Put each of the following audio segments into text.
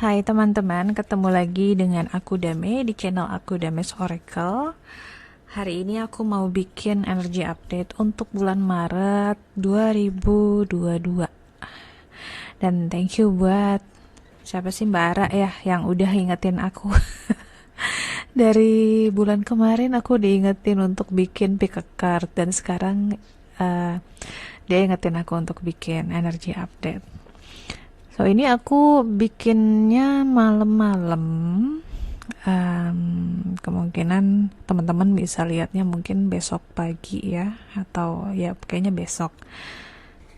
Hai teman-teman, ketemu lagi dengan aku Dame di channel aku Dame's Oracle. Hari ini aku mau bikin energy update untuk bulan Maret 2022. Dan thank you buat siapa sih Mbak Ara ya yang udah ingetin aku. Dari bulan kemarin aku diingetin untuk bikin pick a card dan sekarang eh, dia ingetin aku untuk bikin energy update. So ini aku bikinnya malam-malam. Kemungkinan teman-teman bisa lihatnya mungkin besok pagi ya, atau ya kayaknya besok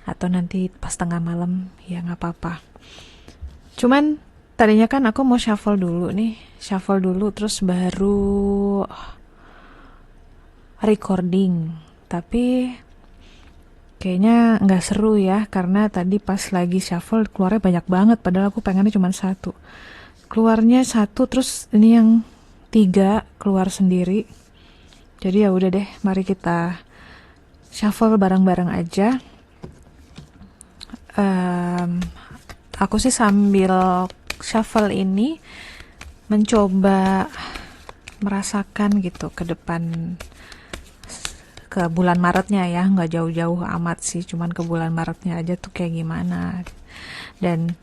atau nanti pas tengah malam ya nggak apa-apa. Cuman tadinya kan aku mau shuffle dulu terus baru recording, tapi kayaknya nggak seru ya, karena tadi pas lagi shuffle keluarnya banyak banget, padahal aku pengennya cuma satu. Keluarnya satu, terus ini yang 3 keluar sendiri. Jadi ya udah deh, mari kita shuffle bareng-bareng aja. Aku sih sambil shuffle ini mencoba merasakan gitu ke depan, ke bulan Maretnya ya, nggak jauh-jauh amat sih, cuman ke bulan Maretnya aja tuh kayak gimana. Dan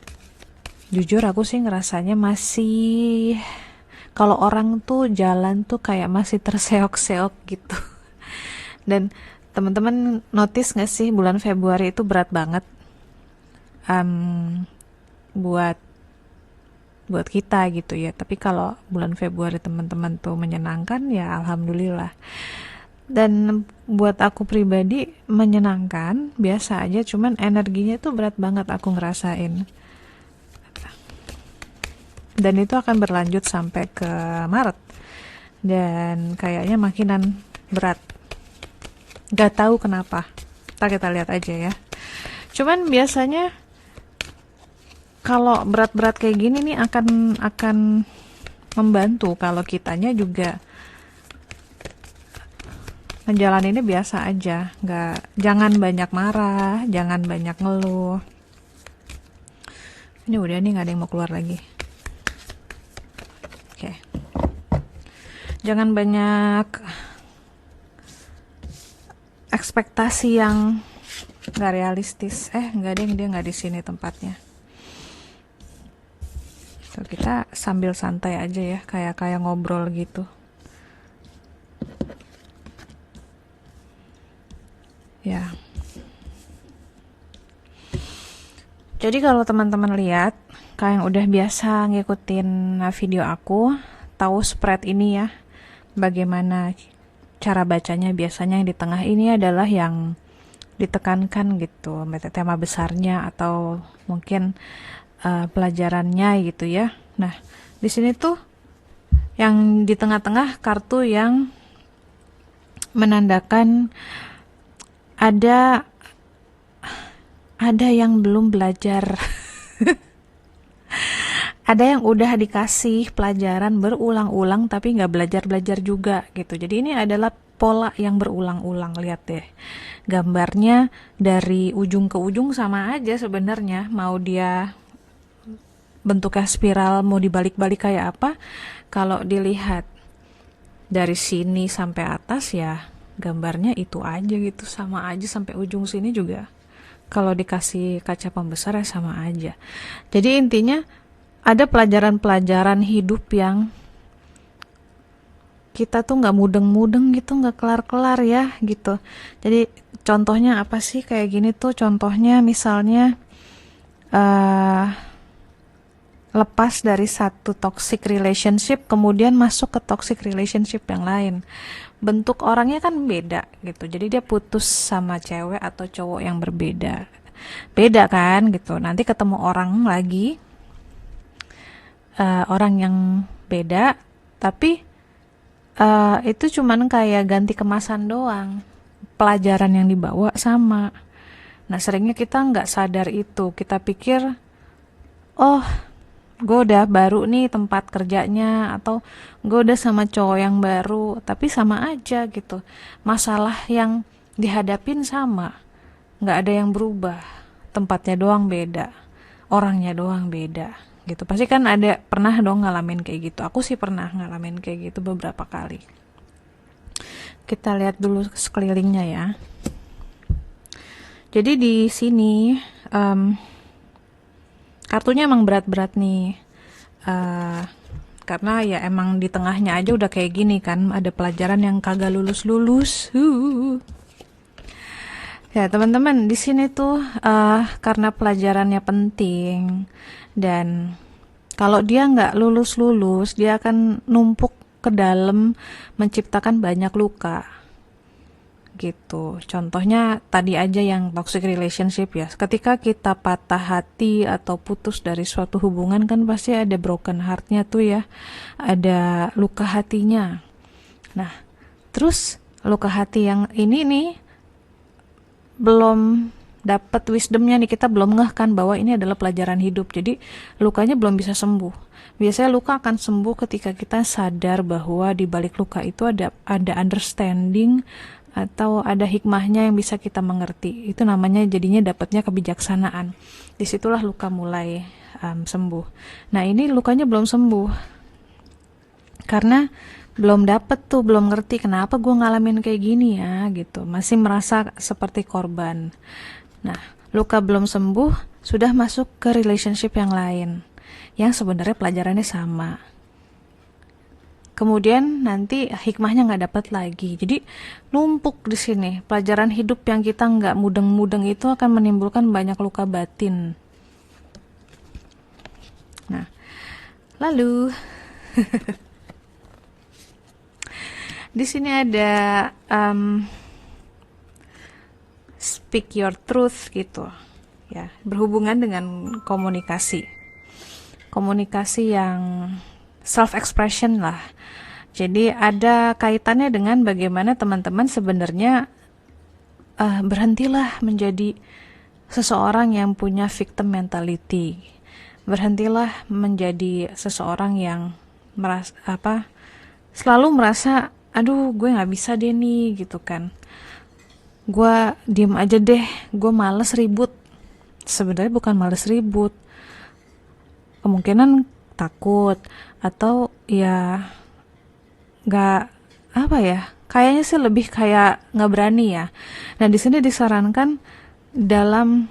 jujur aku sih ngerasanya masih, kalau orang tuh jalan tuh kayak masih terseok-seok gitu. Dan teman-teman notice gak sih bulan Februari itu berat banget buat kita gitu ya. Tapi kalau bulan Februari teman-teman tuh menyenangkan ya alhamdulillah. Dan buat aku pribadi menyenangkan, biasa aja, cuman energinya tuh berat banget aku ngerasain. Dan itu akan berlanjut sampai ke Maret. Dan kayaknya makinan berat. Gak tahu kenapa. Ntar kita lihat aja ya. Cuman biasanya kalau berat-berat kayak gini nih akan membantu kalau kitanya juga menjalaninnya biasa aja. Jangan banyak marah, jangan banyak ngeluh. Ini udah nih, gak ada yang mau keluar lagi. Oke. Jangan banyak ekspektasi yang nggak realistis. Nggak ada yang, dia nggak di sini tempatnya. So, kita sambil santai aja ya, kayak ngobrol gitu. Ya. Jadi kalau teman-teman lihat, kayak yang udah biasa ngikutin video aku, tahu spread ini ya, bagaimana cara bacanya. Biasanya yang di tengah ini adalah yang ditekankan gitu, tema besarnya atau mungkin pelajarannya gitu ya. Nah, di sini tuh yang di tengah-tengah kartu yang menandakan ada yang belum belajar. Ada yang udah dikasih pelajaran berulang-ulang tapi nggak belajar-belajar juga gitu. Jadi ini adalah pola yang berulang-ulang. Lihat deh, gambarnya dari ujung ke ujung sama aja sebenarnya. Mau dia bentuknya spiral, mau dibalik-balik kayak apa, kalau dilihat dari sini sampai atas ya gambarnya itu aja gitu, sama aja. Sampai ujung sini juga kalau dikasih kaca pembesar ya sama aja. Jadi intinya ada pelajaran-pelajaran hidup yang kita tuh nggak mudeng-mudeng gitu, nggak kelar-kelar ya gitu. Jadi contohnya apa sih kayak gini tuh? Contohnya misalnya lepas dari satu toxic relationship kemudian masuk ke toxic relationship yang lain. Bentuk orangnya kan beda gitu. Jadi dia putus sama cewek atau cowok yang berbeda. Beda kan gitu. Nanti ketemu orang lagi, orang yang beda, tapi itu cuman kayak ganti kemasan doang. Pelajaran yang dibawa sama. Nah, seringnya kita nggak sadar itu. Kita pikir, oh, gue udah baru nih tempat kerjanya, atau gue udah sama cowok yang baru, tapi sama aja gitu. Masalah yang dihadapin sama, nggak ada yang berubah. Tempatnya doang beda, orangnya doang beda gitu. Pasti kan ada pernah dong ngalamin kayak gitu. Aku sih pernah ngalamin kayak gitu beberapa kali. Kita lihat dulu sekelilingnya ya. Jadi di sini kartunya emang berat-berat nih. Eh, karena ya emang di tengahnya aja udah kayak gini kan, ada pelajaran yang kagak lulus-lulus. Ya teman-teman, di sini tuh karena pelajarannya penting dan kalau dia nggak lulus-lulus, dia akan numpuk ke dalam, menciptakan banyak luka gitu. Contohnya tadi aja yang toxic relationship ya. Ketika kita patah hati atau putus dari suatu hubungan kan pasti ada broken heart-nya tuh ya. Ada luka hatinya. Nah, terus luka hati yang ini nih belum dapat wisdomnya nih, kita belum ngeh kan bahwa ini adalah pelajaran hidup. Jadi lukanya belum bisa sembuh. Biasanya luka akan sembuh ketika kita sadar bahwa di balik luka itu ada understanding atau ada hikmahnya yang bisa kita mengerti. Itu namanya jadinya dapatnya kebijaksanaan. Disitulah luka mulai sembuh. Nah ini lukanya belum sembuh karena belum dapet tuh, belum ngerti kenapa gue ngalamin kayak gini ya gitu, masih merasa seperti korban. Nah luka belum sembuh sudah masuk ke relationship yang lain yang sebenarnya pelajarannya sama, kemudian nanti hikmahnya nggak dapat lagi. Jadi numpuk di sini pelajaran hidup yang kita nggak mudeng-mudeng itu akan menimbulkan banyak luka batin. Nah lalu di sini ada speak your truth gitu ya, berhubungan dengan komunikasi yang self expression lah. Jadi ada kaitannya dengan bagaimana teman-teman sebenarnya berhentilah menjadi seseorang yang punya victim mentality. Berhentilah menjadi seseorang yang selalu merasa aduh gue nggak bisa deh nih gitu kan, gue diem aja deh, gue males ribut. Sebenarnya bukan males ribut, kemungkinan takut atau ya nggak kayaknya sih lebih kayak nggak berani ya. Nah di sini disarankan dalam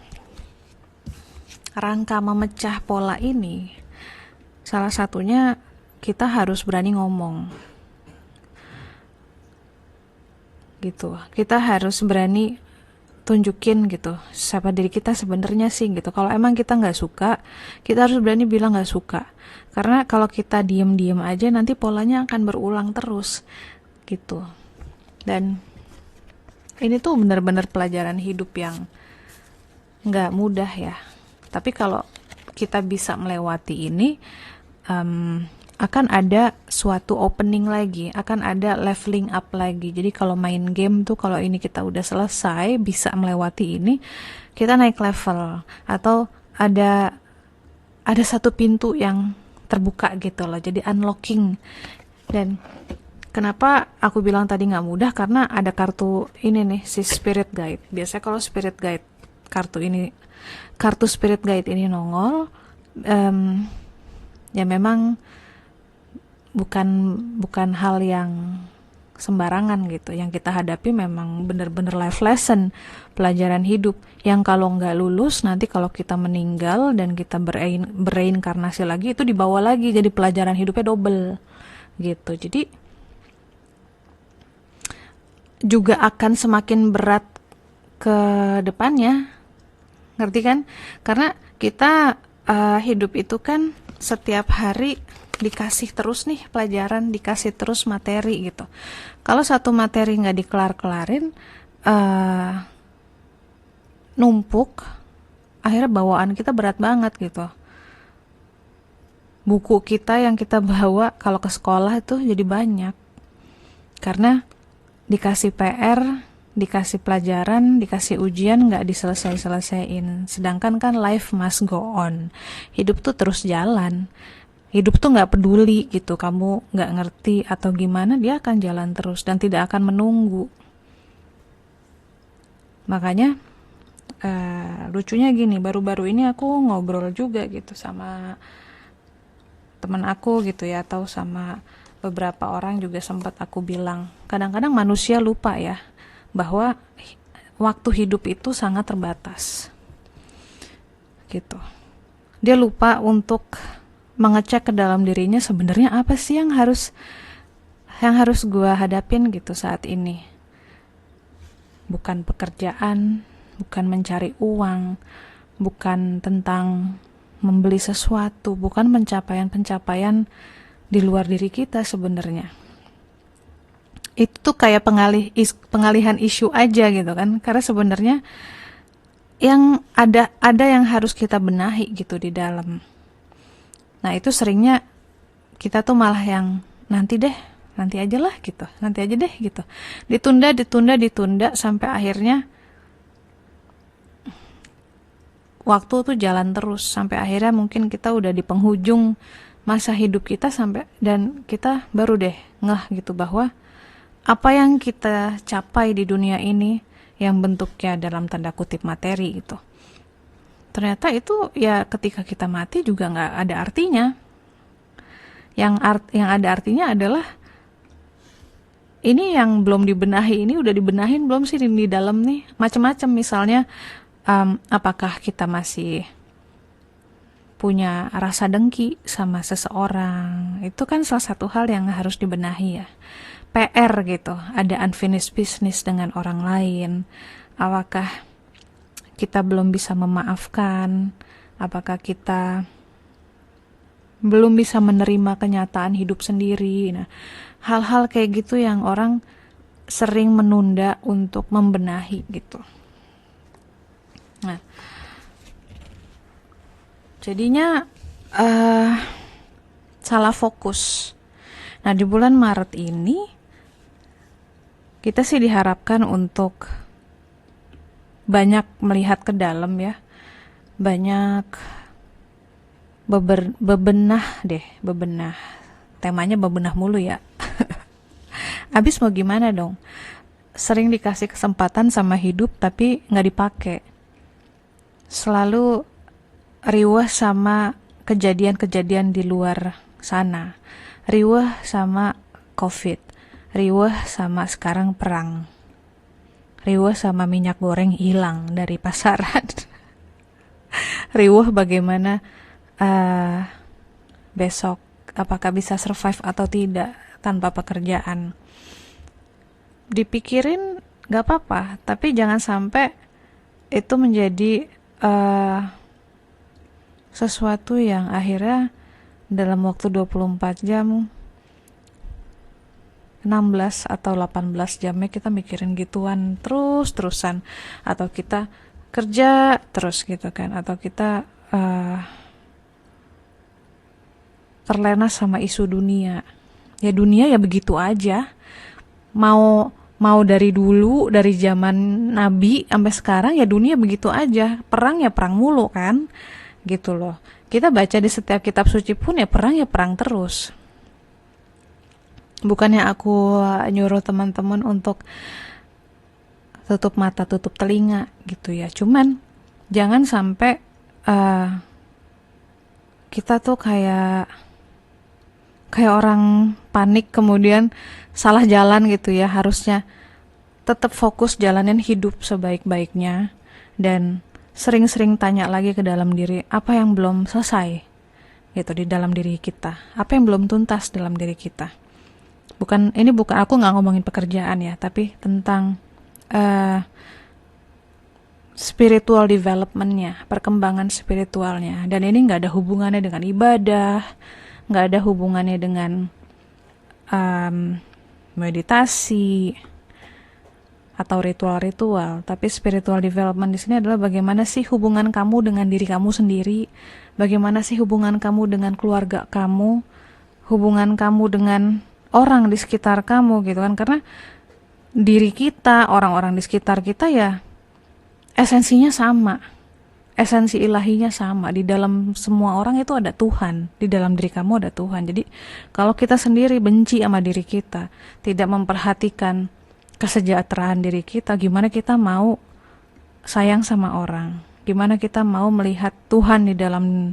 rangka memecah pola ini, salah satunya kita harus berani ngomong gitu. Kita harus berani tunjukin gitu siapa diri kita sebenarnya sih gitu. Kalau emang kita nggak suka, kita harus berani bilang nggak suka. Karena kalau kita diem-diem aja nanti polanya akan berulang terus gitu. Dan ini tuh benar-benar pelajaran hidup yang nggak mudah ya. Tapi kalau kita bisa melewati ini, akan ada suatu opening lagi, akan ada leveling up lagi. Jadi kalau main game tuh, kalau ini kita udah selesai, bisa melewati ini, kita naik level atau ada satu pintu yang terbuka gitu loh. Jadi unlocking. Dan kenapa aku bilang tadi nggak mudah, karena ada kartu ini nih, si spirit guide. Biasanya kalau spirit guide kartu spirit guide ini nongol, ya memang bukan hal yang sembarangan gitu. Yang kita hadapi memang benar-benar life lesson, pelajaran hidup yang kalau nggak lulus nanti kalau kita meninggal dan kita bereinkarnasi lagi, itu dibawa lagi jadi pelajaran hidupnya double gitu. Jadi juga akan semakin berat ke depannya, ngerti kan? Karena kita hidup itu kan setiap hari dikasih terus nih pelajaran, dikasih terus materi gitu. Kalau satu materi nggak dikelar-kelarin, numpuk, akhirnya bawaan kita berat banget gitu. Buku kita yang kita bawa kalau ke sekolah itu jadi banyak. Karena dikasih PR, dikasih pelajaran, dikasih ujian nggak diselesai-selesaiin. Sedangkan kan life must go on. Hidup tuh terus jalan. Hidup tuh nggak peduli gitu, kamu nggak ngerti atau gimana, dia akan jalan terus dan tidak akan menunggu. Makanya lucunya gini, baru-baru ini aku ngobrol juga gitu sama teman aku gitu ya, atau sama beberapa orang juga sempat aku bilang, kadang-kadang manusia lupa ya bahwa waktu hidup itu sangat terbatas gitu. Dia lupa untuk mengecek ke dalam dirinya, sebenarnya apa sih yang harus gue hadapin gitu saat ini. Bukan pekerjaan, bukan mencari uang, bukan tentang membeli sesuatu, bukan pencapaian-pencapaian di luar diri kita sebenarnya. Itu tuh kayak pengalihan isu aja gitu kan, karena sebenarnya yang ada yang harus kita benahi gitu di dalam. Nah, itu seringnya kita tuh malah yang nanti aja lah gitu, nanti aja deh gitu. Ditunda sampai akhirnya waktu tuh jalan terus, sampai akhirnya mungkin kita udah di penghujung masa hidup kita dan kita baru deh ngeh gitu bahwa apa yang kita capai di dunia ini yang bentuknya dalam tanda kutip materi gitu, ternyata itu ya ketika kita mati juga nggak ada artinya. Yang ada artinya adalah ini yang belum dibenahi, ini udah dibenahin belum sih di dalam nih, macam-macam. Misalnya apakah kita masih punya rasa dengki sama seseorang, itu kan salah satu hal yang harus dibenahi ya. PR gitu, ada unfinished business dengan orang lain. Apakah kita belum bisa memaafkan? Apakah kita belum bisa menerima kenyataan hidup sendiri? Nah, hal-hal kayak gitu yang orang sering menunda untuk membenahi gitu. Nah, jadinya salah fokus. Nah, di bulan Maret ini kita sih diharapkan untuk banyak melihat ke dalam ya, banyak bebenah, temanya bebenah mulu ya. Abis mau gimana dong, sering dikasih kesempatan sama hidup tapi nggak dipakai, selalu riweh sama kejadian-kejadian di luar sana, riweh sama COVID, riweh sama sekarang perang, riweh sama minyak goreng hilang dari pasaran, riweh bagaimana besok apakah bisa survive atau tidak tanpa pekerjaan. Dipikirin gak apa-apa, tapi jangan sampai itu menjadi sesuatu yang akhirnya dalam waktu 24 jam 16 atau 18 jamnya kita mikirin gituan terus-terusan, atau kita kerja terus gitu kan, atau kita terlena sama isu dunia. Ya dunia ya begitu aja. Mau dari dulu, dari zaman Nabi sampai sekarang ya dunia begitu aja. Perang ya perang mulu kan. Gitu loh. Kita baca di setiap kitab suci pun ya perang terus. Bukannya aku nyuruh teman-teman untuk tutup mata, tutup telinga gitu ya. Cuman jangan sampai kita tuh kayak orang panik kemudian salah jalan gitu ya. Harusnya tetap fokus jalanin hidup sebaik-baiknya dan sering-sering tanya lagi ke dalam diri, apa yang belum selesai gitu di dalam diri kita, apa yang belum tuntas dalam diri kita. Bukan aku nggak ngomongin pekerjaan ya, tapi tentang spiritual developmentnya, perkembangan spiritualnya. Dan ini nggak ada hubungannya dengan ibadah, nggak ada hubungannya dengan meditasi atau ritual-ritual, tapi spiritual development di sini adalah bagaimana sih hubungan kamu dengan diri kamu sendiri, bagaimana sih hubungan kamu dengan keluarga kamu, hubungan kamu dengan orang di sekitar kamu gitu kan. Karena diri kita, orang-orang di sekitar kita ya esensinya sama, esensi ilahinya sama. Di dalam semua orang itu ada Tuhan, di dalam diri kamu ada Tuhan. Jadi kalau kita sendiri benci sama diri kita, tidak memperhatikan kesejahteraan diri kita, gimana kita mau sayang sama orang, gimana kita mau melihat Tuhan di dalam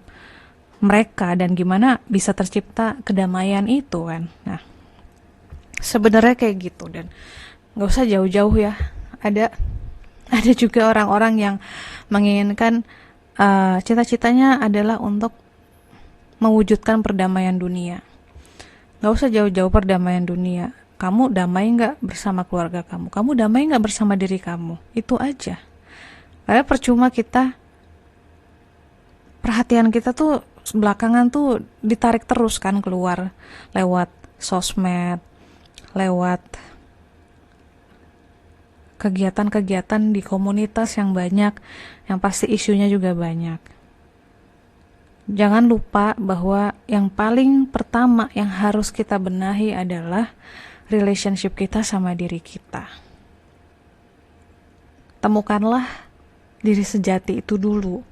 mereka dan gimana bisa tercipta kedamaian itu kan. Nah, sebenarnya kayak gitu. Dan nggak usah jauh-jauh ya, ada juga orang-orang yang menginginkan cita-citanya adalah untuk mewujudkan perdamaian dunia. Nggak usah jauh-jauh perdamaian dunia. Kamu damai nggak bersama keluarga kamu? Kamu damai nggak bersama diri kamu? Itu aja. Karena percuma perhatian kita tuh belakangan tuh ditarik terus kan keluar lewat sosmed, lewat kegiatan-kegiatan di komunitas yang banyak, yang pasti isunya juga banyak. Jangan lupa bahwa yang paling pertama yang harus kita benahi adalah relationship kita sama diri kita. Temukanlah diri sejati itu dulu,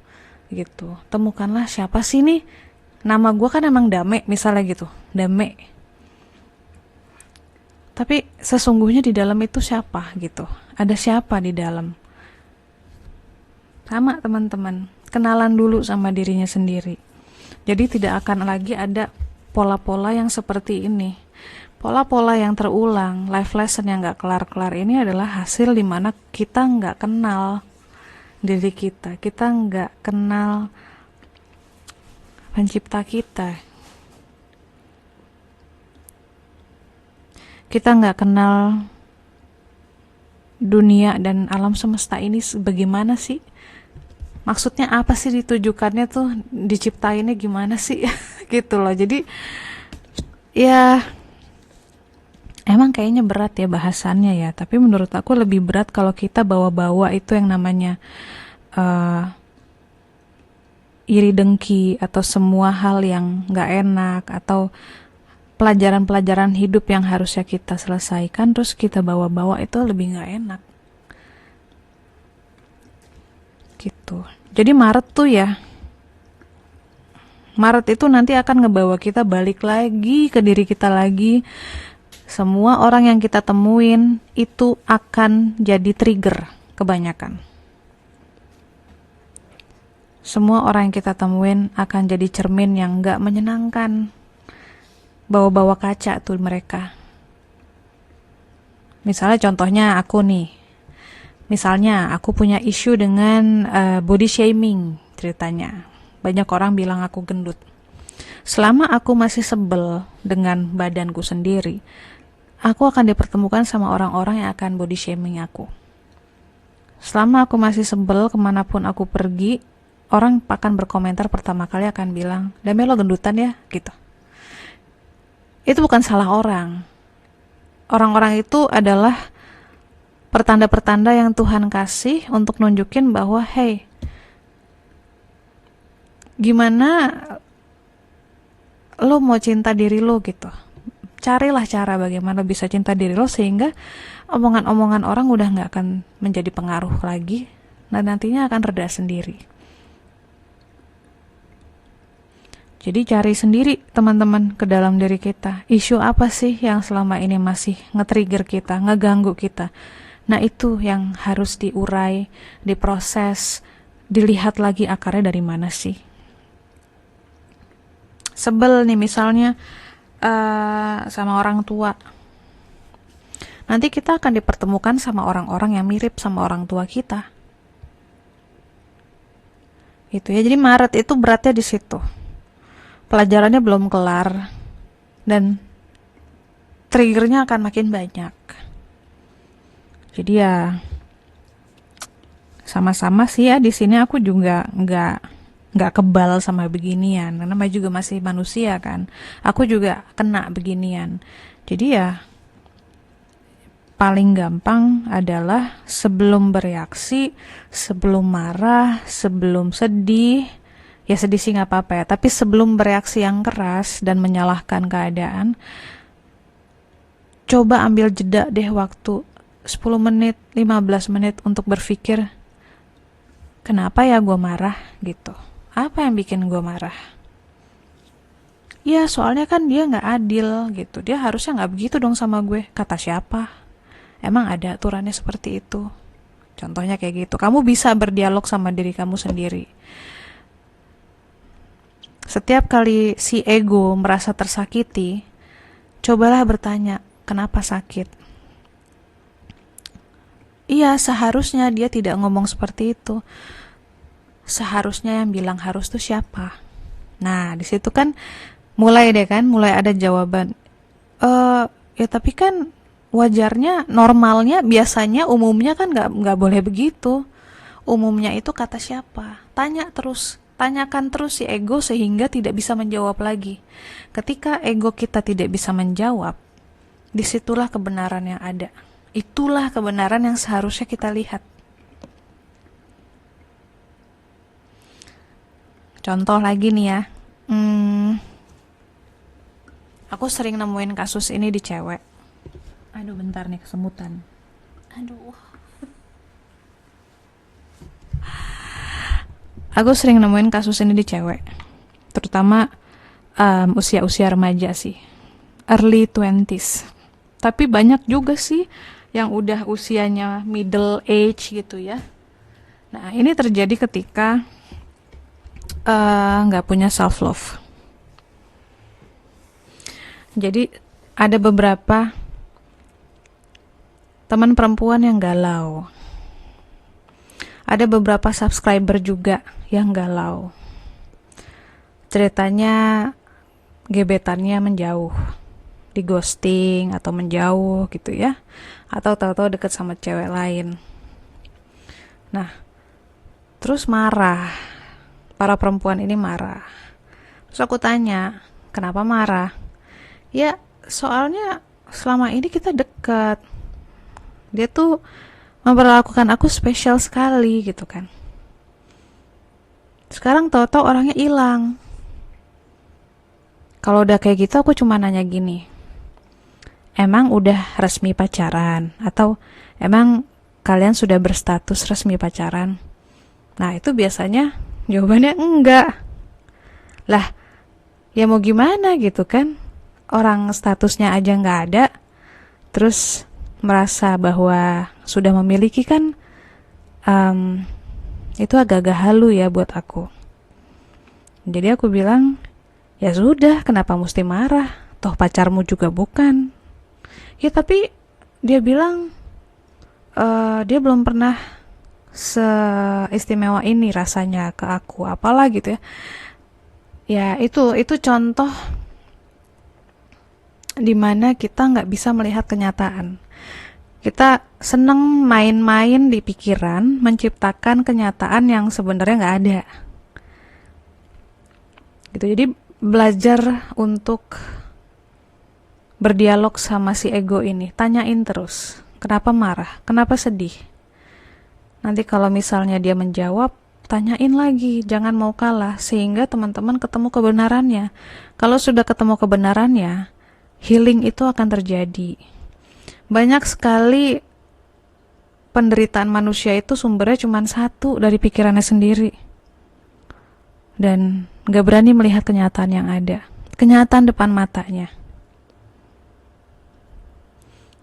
gitu. Temukanlah siapa sih nih? Nama gue kan emang Dame, misalnya gitu, Dame. Tapi sesungguhnya di dalam itu siapa gitu? Ada siapa di dalam? Sama teman-teman, kenalan dulu sama dirinya sendiri. Jadi tidak akan lagi ada pola-pola yang seperti ini. Pola-pola yang terulang, life lesson yang gak kelar-kelar ini adalah hasil dimana kita gak kenal diri kita. Kita gak kenal pencipta kita. Kita gak kenal dunia dan alam semesta ini bagaimana sih? Maksudnya apa sih ditujukannya tuh, diciptainnya gimana sih? Gitu loh. Jadi ya emang kayaknya berat ya bahasannya ya, tapi menurut aku lebih berat kalau kita bawa-bawa itu yang namanya iri dengki atau semua hal yang gak enak atau pelajaran-pelajaran hidup yang harusnya kita selesaikan terus kita bawa-bawa, itu lebih gak enak gitu. Jadi Maret itu nanti akan ngebawa kita balik lagi ke diri kita lagi. Semua orang yang kita temuin itu akan jadi trigger kebanyakan. Semua orang yang kita temuin akan jadi cermin yang gak menyenangkan. Bawa-bawa kaca tuh mereka. Misalnya contohnya aku nih. Misalnya aku punya isu dengan body shaming ceritanya. Banyak orang bilang aku gendut. Selama aku masih sebel dengan badanku sendiri, aku akan dipertemukan sama orang-orang yang akan body shaming aku. Selama aku masih sebel, kemanapun aku pergi, orang akan berkomentar pertama kali akan bilang, Dame lo gendutan ya, gitu. Itu bukan salah orang. Orang-orang itu adalah pertanda-pertanda yang Tuhan kasih untuk nunjukin bahwa, hey, gimana lo mau cinta diri lo gitu. Carilah cara bagaimana bisa cinta diri lo sehingga omongan-omongan orang udah gak akan menjadi pengaruh lagi dan nantinya akan reda sendiri. Jadi cari sendiri teman-teman ke dalam diri kita. Isu apa sih yang selama ini masih nge-trigger kita, ngeganggu kita. Nah itu yang harus diurai, diproses, dilihat lagi akarnya dari mana sih. Sebel nih misalnya sama orang tua. Nanti kita akan dipertemukan sama orang-orang yang mirip sama orang tua kita. Itu ya, jadi Maret itu beratnya di situ. Pelajarannya belum kelar dan triggernya akan makin banyak. Jadi ya sama-sama sih ya, di sini aku juga nggak kebal sama beginian, karena namanya juga masih manusia kan. Aku juga kena beginian. Jadi ya paling gampang adalah sebelum bereaksi, sebelum marah, sebelum sedih, ya sedih sih nggak apa-apa ya, tapi sebelum bereaksi yang keras dan menyalahkan keadaan, coba ambil jeda deh waktu 10 menit, 15 menit untuk berpikir, kenapa ya gue marah gitu? Apa yang bikin gue marah? Ya soalnya kan dia gak adil gitu, dia harusnya gak begitu dong sama gue. Kata siapa? Emang ada aturannya seperti itu? Contohnya kayak gitu. Kamu bisa berdialog sama diri kamu sendiri. Setiap kali si ego merasa tersakiti, cobalah bertanya, kenapa sakit? Iya, seharusnya dia tidak ngomong seperti itu. Seharusnya yang bilang harus tuh siapa? Nah, di situ kan mulai ada jawaban. Ya tapi kan wajarnya, normalnya, biasanya, umumnya kan nggak boleh begitu. Umumnya itu kata siapa? Tanya terus, tanyakan terus si ego sehingga tidak bisa menjawab lagi. Ketika ego kita tidak bisa menjawab, disitulah kebenaran yang ada. Itulah kebenaran yang seharusnya kita lihat. Contoh lagi nih ya. Aku sering nemuin kasus ini di cewek. Aduh, bentar nih, kesemutan. Aduh. Aku sering nemuin kasus ini di cewek. Terutama usia-usia remaja sih. Early 20s. Tapi banyak juga sih yang udah usianya middle age gitu ya. Nah, ini terjadi ketika nggak punya self love. Jadi ada beberapa teman perempuan yang galau. Ada beberapa subscriber juga yang galau. Ceritanya gebetannya menjauh, di ghosting atau menjauh gitu ya. Atau tahu-tahu deket sama cewek lain. Nah, terus marah. Para perempuan ini marah. Terus aku tanya, kenapa marah? Ya, soalnya selama ini kita dekat. Dia tuh memperlakukan aku spesial sekali gitu kan. Sekarang tahu-tahu orangnya hilang. Kalau udah kayak gitu aku cuma nanya gini. Emang udah resmi pacaran? Atau emang kalian sudah berstatus resmi pacaran? Nah, itu biasanya jawabannya enggak. Lah, ya mau gimana gitu kan? Orang statusnya aja nggak ada, terus merasa bahwa sudah memiliki kan, itu agak-agak halu ya buat aku. Jadi aku bilang, ya sudah, kenapa mesti marah? Toh pacarmu juga bukan. Ya tapi dia bilang, dia belum pernah seistimewa ini rasanya ke aku, apalah gitu ya. Ya itu contoh dimana kita nggak bisa melihat kenyataan. Kita seneng main-main di pikiran, menciptakan kenyataan yang sebenarnya nggak ada. Gitu. Jadi belajar untuk berdialog sama si ego ini. Tanyain terus, kenapa marah, kenapa sedih. Nanti kalau misalnya dia menjawab, tanyain lagi, jangan mau kalah, sehingga teman-teman ketemu kebenarannya. Kalau sudah ketemu kebenarannya, healing itu akan terjadi. Banyak sekali penderitaan manusia itu sumbernya cuma satu, dari pikirannya sendiri. Dan gak berani melihat kenyataan yang ada. Kenyataan depan matanya.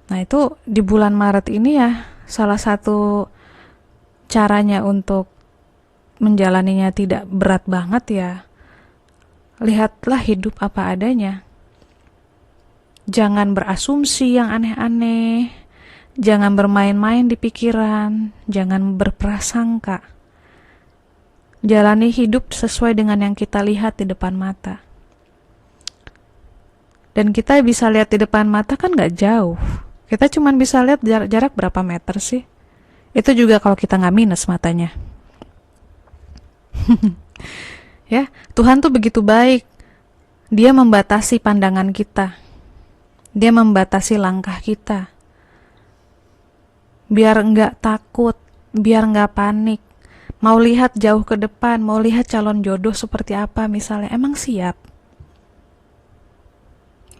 Nah itu di bulan Maret ini ya, salah satu caranya untuk menjalaninya tidak berat banget ya. Lihatlah hidup apa adanya. Jangan berasumsi yang aneh-aneh, jangan bermain-main di pikiran, jangan berprasangka. Jalani hidup sesuai dengan yang kita lihat di depan mata. Dan kita bisa lihat di depan mata kan gak jauh. Kita cuma bisa lihat jarak berapa meter sih. Itu juga kalau kita gak minus matanya. Ya, Tuhan tuh begitu baik. Dia membatasi pandangan kita. Dia membatasi langkah kita. Biar enggak takut, biar enggak panik. Mau lihat jauh ke depan, mau lihat calon jodoh seperti apa misalnya, emang siap.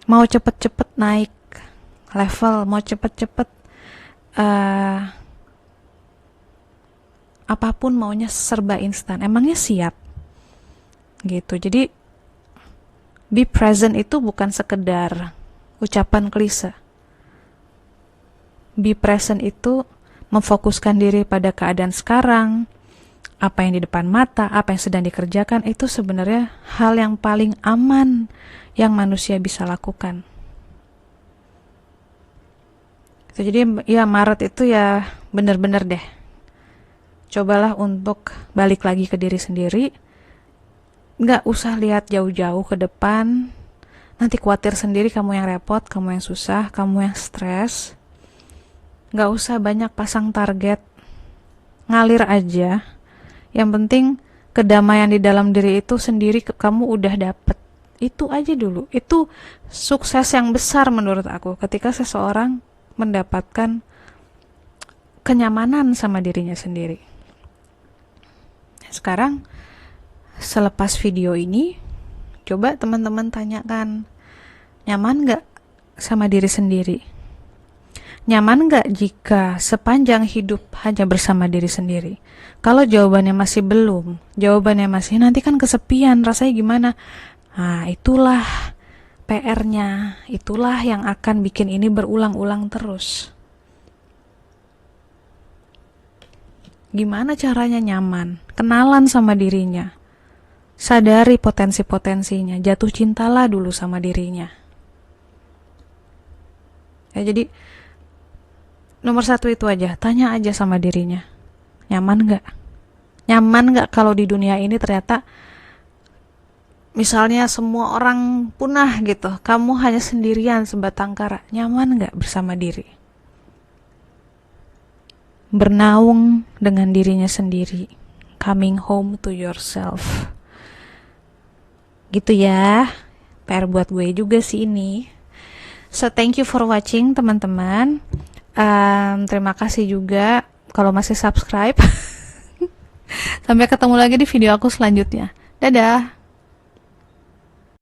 Mau cepet-cepet naik level, mau cepet-cepet apapun maunya serba instan, emangnya siap. Gitu, jadi be present itu bukan sekedar ucapan klise. Be present itu memfokuskan diri pada keadaan sekarang, apa yang di depan mata, apa yang sedang dikerjakan, itu sebenarnya hal yang paling aman yang manusia bisa lakukan. Jadi ya Maret itu ya bener-bener deh, cobalah untuk balik lagi ke diri sendiri. Nggak usah lihat jauh-jauh ke depan, nanti khawatir sendiri, kamu yang repot, kamu yang susah, kamu yang stres. Nggak usah banyak pasang target, ngalir aja. Yang penting kedamaian di dalam diri itu sendiri kamu udah dapet. Itu aja dulu. Itu sukses yang besar menurut aku, ketika seseorang mendapatkan kenyamanan sama dirinya sendiri. Sekarang selepas video ini, coba teman-teman tanyakan, nyaman gak sama diri sendiri? Nyaman gak jika sepanjang hidup hanya bersama diri sendiri? Kalau jawabannya masih belum, jawabannya masih nanti kan kesepian, rasanya gimana? Nah, itulah PR-nya, itulah yang akan bikin ini berulang-ulang terus. Gimana caranya nyaman? Kenalan sama dirinya. Sadari potensi-potensinya, jatuh cintalah dulu sama dirinya. Ya, jadi nomor 1 itu aja, tanya aja sama dirinya. Nyaman gak? Nyaman gak kalau di dunia ini ternyata misalnya semua orang punah gitu, kamu hanya sendirian sebatang kara. Nyaman gak bersama diri? Bernaung dengan dirinya sendiri. Coming home to yourself. Gitu ya. PR buat gue juga sih ini. So thank you for watching teman-teman. Terima kasih juga kalau masih subscribe. Sampai ketemu lagi di video aku selanjutnya. Dadah.